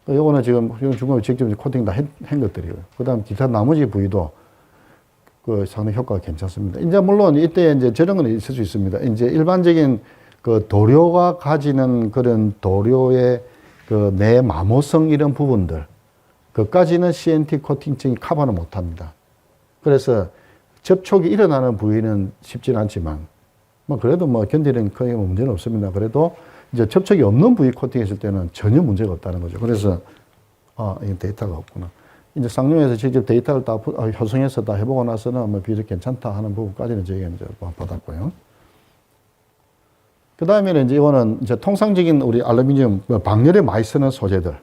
요거는 지금 중간에 직접 코팅 다 한 것들이고요. 그 다음 기타 나머지 부위도 상당히 효과가 괜찮습니다. 이제 물론 이때 이제 저런 건 있을 수 있습니다. 이제 일반적인 도료가 가지는 그런 도료의 내 마모성 이런 부분들, 그까지는 CNT 코팅증이 커버는 못 합니다. 그래서 접촉이 일어나는 부위는 쉽지는 않지만, 뭐 그래도 뭐 견디는 크게 문제는 없습니다. 그래도 이제 접촉이 없는 부위 코팅했을 때는 전혀 문제가 없다는 거죠. 그래서 이 데이터가 없구나. 이제 쌍용에서 직접 데이터를 다 효성해서 다 해보고 나서는 뭐 비교적 괜찮다 하는 부분까지는 저희가 이제 받았고요. 그 다음에는 이제 이거는 이제 통상적인 우리 알루미늄 방열에 많이 쓰는 소재들,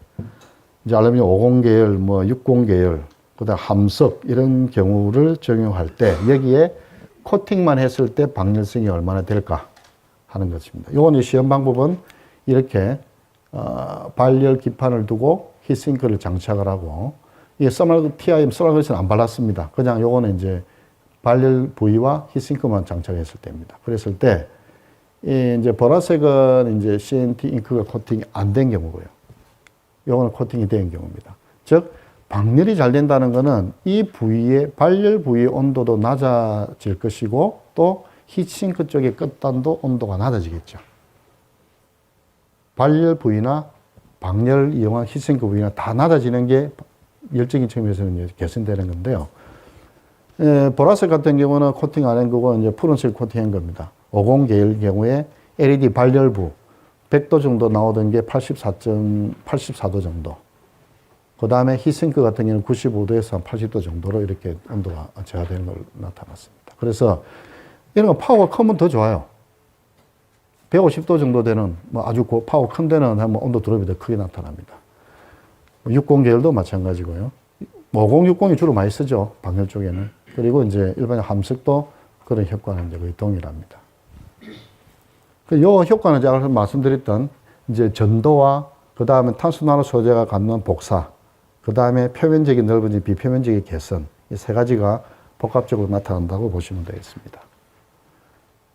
이제 알루미늄 50계열, 뭐 60계열, 그다음 함석 이런 경우를 적용할 때 여기에 코팅만 했을 때 방열성이 얼마나 될까 하는 것입니다. 요건 시험 방법은 이렇게 발열 기판을 두고 히트싱크를 장착을 하고, 이게 TIM 써널그리스는 안 발랐습니다. 그냥 요거는 이제 발열 부위와 히트싱크만 장착했을 때입니다. 그랬을 때 이제 보라색은 이제 CNT 잉크가 코팅이 안 된 경우고요. 요거는 코팅이 된 경우입니다. 즉 방열이 잘 된다는 것은 이 부위의 발열 부위의 온도도 낮아질 것이고, 또 히트싱크 쪽의 끝단도 온도가 낮아지겠죠. 발열 부위나 방열 이용한 히트싱크 부위나 다 낮아지는 게 열적인 측면에서는 개선되는 건데요. 보라색 같은 경우는 코팅 안 한 거고 이제 푸른색 코팅한 겁니다. 50계열 경우에 LED 발열부 100도 정도 나오던 게 84도 정도. 그 다음에 히트싱크 같은 경우는 95도에서 한 80도 정도로 이렇게 온도가 저하되는 걸 나타났습니다. 그래서 이런 거 파워가 크면 더 좋아요. 150도 정도 되는 뭐 아주 파워 큰 데는 한번 온도 드롭이 더 크게 나타납니다. 60계열도 마찬가지고요. 50, 60이 주로 많이 쓰죠. 방열 쪽에는. 그리고 이제 일반 함석도 그런 효과는 이제 거의 동일합니다. 요 효과는 제가 말씀드렸던 이제 전도와 그 다음에 탄소나노 소재가 갖는 복사, 그 다음에 표면적인 넓어짐, 비표면적인 개선, 이 세 가지가 복합적으로 나타난다고 보시면 되겠습니다.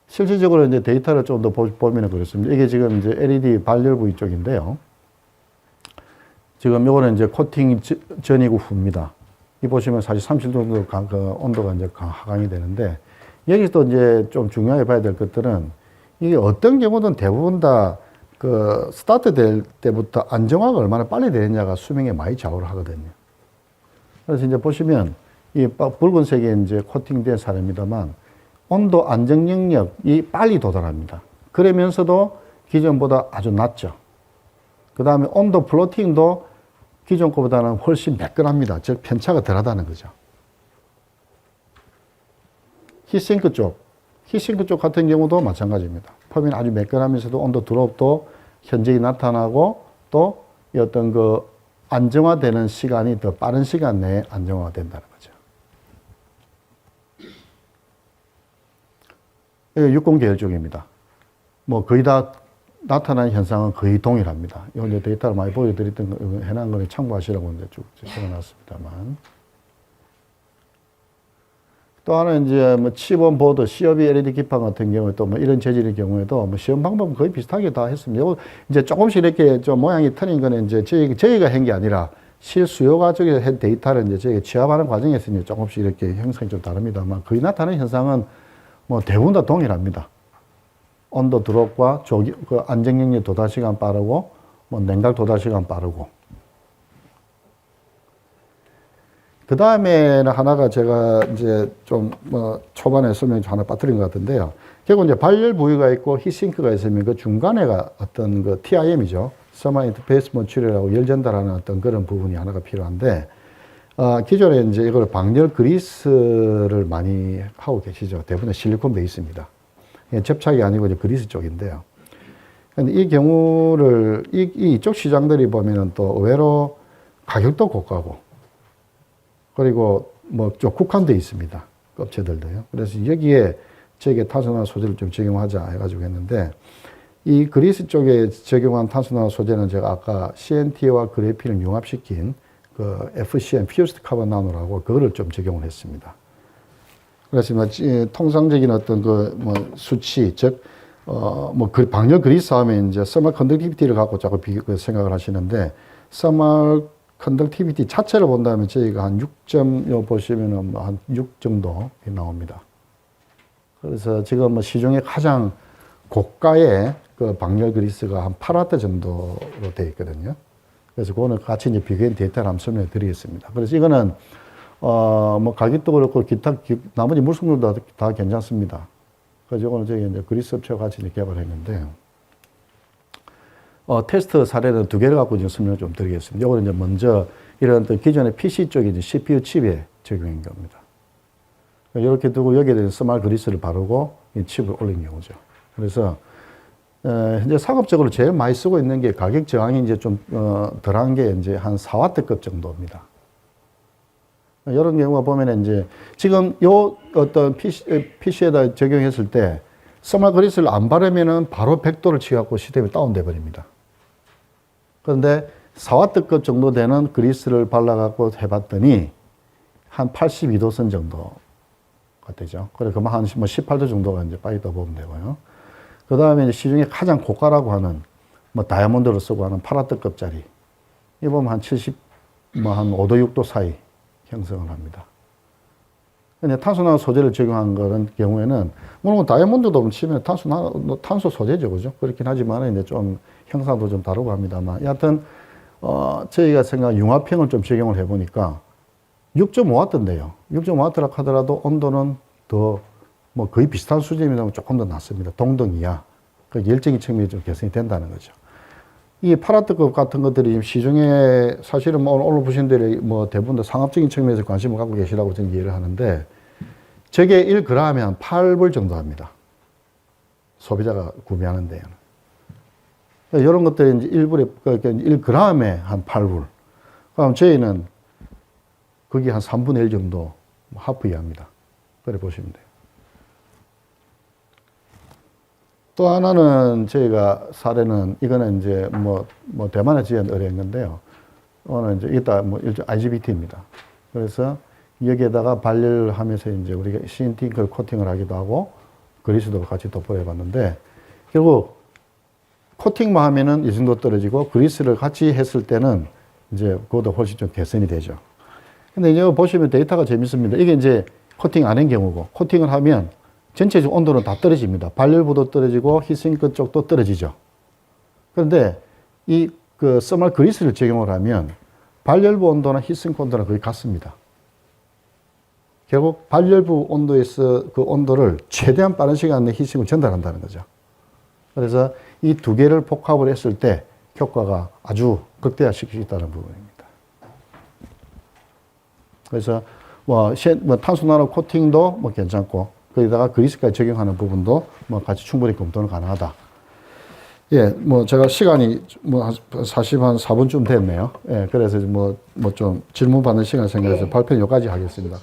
실질적으로 이제 데이터를 좀 더 보면 그렇습니다. 이게 지금 이제 LED 발열 부위 쪽인데요. 지금 요거는 이제 코팅 전이고 후입니다. 이 보시면 사실 30도 정도 온도가 이제 하강이 되는데, 여기서 이제 좀 중요하게 봐야 될 것들은 이게 어떤 경우든 대부분 다 스타트 될 때부터 안정화가 얼마나 빨리 되느냐가 수명에 많이 좌우를 하거든요. 그래서 이제 보시면 이 붉은색에 이제 코팅된 사례입니다만, 온도 안정 영역이 빨리 도달합니다. 그러면서도 기존보다 아주 낮죠. 그 다음에 온도 플로팅도 기존 거보다는 훨씬 매끈합니다. 즉 편차가 덜하다는 거죠. 히트싱크 쪽 같은 경우도 마찬가지입니다. 표면이 아주 매끈하면서도 온도 드롭도 현저히 나타나고, 또 어떤 안정화되는 시간이 더 빠른 시간 내에 안정화가 된다는 거죠. 60계열 쪽입니다. 뭐 거의 다 나타나는 현상은 거의 동일합니다. 이제 데이터를 많이 보여드렸던 해놓은 거를 참고하시라고 이제 쭉 적어놨습니다만. 또 하나는 이제 뭐 치본 보드, COB LED 기판 같은 경우에 또 뭐 이런 재질의 경우에도 뭐 시험 방법은 거의 비슷하게 다 했습니다. 이제 조금씩 이렇게 좀 모양이 틀린 거는 이제 저희가 한 게 아니라 실수요가 쪽에서 한 데이터를 이제 저희가 취합하는 과정에서 이제 조금씩 이렇게 형성이 좀 다릅니다만, 거의 나타나는 현상은 뭐 대부분 다 동일합니다. 온도 드롭과 안정 영역 도달 시간 빠르고, 뭐 냉각 도달 시간 빠르고. 그 다음에는 하나가 제가 이제 좀 뭐 초반에 설명 하나 빠뜨린 것 같은데요. 결국 이제 발열 부위가 있고 히트싱크가 있으면 그 중간에가 어떤 TIM이죠. 서머 인터페이스 모듈이라고 열 전달하는 어떤 그런 부분이 하나가 필요한데, 기존에 이제 이걸 방열 그리스를 많이 하고 계시죠. 대부분 실리콘 베이스입니다. 접착이 아니고 이제 그리스 쪽인데요. 근데 이 경우를, 이쪽 시장들이 보면은 또 의외로 가격도 고가고, 그리고 뭐 좀 국한되어 있습니다. 업체들도요. 그래서 여기에 저게 탄소나 소재를 좀 적용하자 해가지고 했는데, 이 그리스 쪽에 적용한 탄소나 소재는 제가 아까 CNT와 그래핀을 융합시킨 그 FCN, Fused Carbon Nano라고 그거를 좀 적용을 했습니다. 그래서 뭐 통상적인 어떤 그 뭐 수치, 즉, 방열 그리스 하면 이제 서멀 컨덕티비티를 갖고 자꾸 생각을 하시는데, 서멀 컨덕티비티 자체를 본다면 저희가 한 6점, 요 보시면은 한 6 정도 나옵니다. 그래서 지금 뭐 시중에 가장 고가의 그 방열 그리스가 한 8와트 정도로 되어 있거든요. 그래서 그거는 같이 이제 비교한 데이터를 한번 설명해 드리겠습니다. 그래서 이거는, 뭐 가격도 그렇고 기타, 나머지 물성률도 다 괜찮습니다. 그래서 이거는 저희 이제 그리스 업체와 같이 이제 개발했는데, 테스트 사례는 2개를 갖고 지금 설명을 좀 드리겠습니다. 이거는 이제 먼저 이런 어떤 기존의 PC 쪽에 이제 CPU 칩에 적용한 겁니다. 이렇게 두고 여기에 대해서 스마트 그리스를 바르고 이 칩을 올린 경우죠. 그래서 현재 상업적으로 제일 많이 쓰고 있는 게 가격 저항이 이제 좀 덜한 게 이제 한 4와트급 정도입니다. 이런 경우가 보면 이제 지금 요 어떤 PC에다 적용했을 때 스마트 그리스를 안 바르면은 바로 100도를 치갖고 시스템이 다운돼 버립니다. 그런데 4와트급 정도 되는 그리스를 발라갖고 해봤더니 한 82도선 정도가 되죠. 그래, 그만 한 18도 정도가 이제 빠졌다 보면 되고요. 그 다음에 이제 시중에 가장 고가라고 하는 뭐 다이아몬드를 쓰고 하는 8와트급짜리. 이 보면 한 70, 한 5도, 6도 사이 형성을 합니다. 근데 탄소나노 소재를 적용한 그런 경우에는, 물론 다이아몬드도 치면 탄소 소재죠. 그죠? 그렇긴 하지만 이제 좀 형상도 좀 다르고 합니다만. 여하튼, 저희가 생각한 융합형을 좀 적용을 해보니까 6.5와트인데요. 6.5와트라 하더라도 온도는 더 뭐 거의 비슷한 수준이면 조금 더 낮습니다. 동등 이하. 그 열정의 측면이 좀 개선이 된다는 거죠. 이 8와트급 같은 것들이 시중에 사실은 뭐 오늘 보신 대로 뭐 대부분 다 상업적인 측면에서 관심을 갖고 계시라고 저는 이해를 하는데, 저게 1g에 한 8불 정도 합니다. 소비자가 구매하는 데에는. 이런 것들이 이제 1g에 한 8불. 그럼 저희는 거기 한 3분의 1 정도 하프 이하입니다. 그래 보시면 돼요. 또 하나는 저희가 사례는, 이거는 이제 뭐 대만에 지은 의뢰인 건데요. 오늘 이제 이따 뭐 일종 IGBT입니다. 그래서 여기에다가 발열하면서 이제 우리가 CNT 코팅을 하기도 하고 그리스도 같이 도포를 해봤는데, 결국 코팅만 하면은 이 정도 떨어지고 그리스를 같이 했을 때는 이제 그것도 훨씬 좀 개선이 되죠. 근데 이제 보시면 데이터가 재밌습니다. 이게 이제 코팅 안 한 경우고, 코팅을 하면 전체적 온도는 다 떨어집니다. 발열부도 떨어지고 히트싱크 쪽도 떨어지죠. 그런데 이 그 서멀 그리스를 적용을 하면 발열부 온도나 히트싱크 온도는 거의 같습니다. 결국 발열부 온도에서 그 온도를 최대한 빠른 시간 내에 히트싱크를 전달한다는 거죠. 그래서 이 두 개를 복합을 했을 때 효과가 아주 극대화시킬 수 있다는 부분입니다. 그래서 탄소나노 코팅도 뭐 괜찮고, 거기다가 그리스까지 적용하는 부분도 뭐 같이 충분히 검토는 가능하다. 예, 뭐 제가 시간이 사실 한 4분쯤 됐네요. 예, 그래서 좀 질문 받는 시간 생각해서 발표는 여기까지 하겠습니다.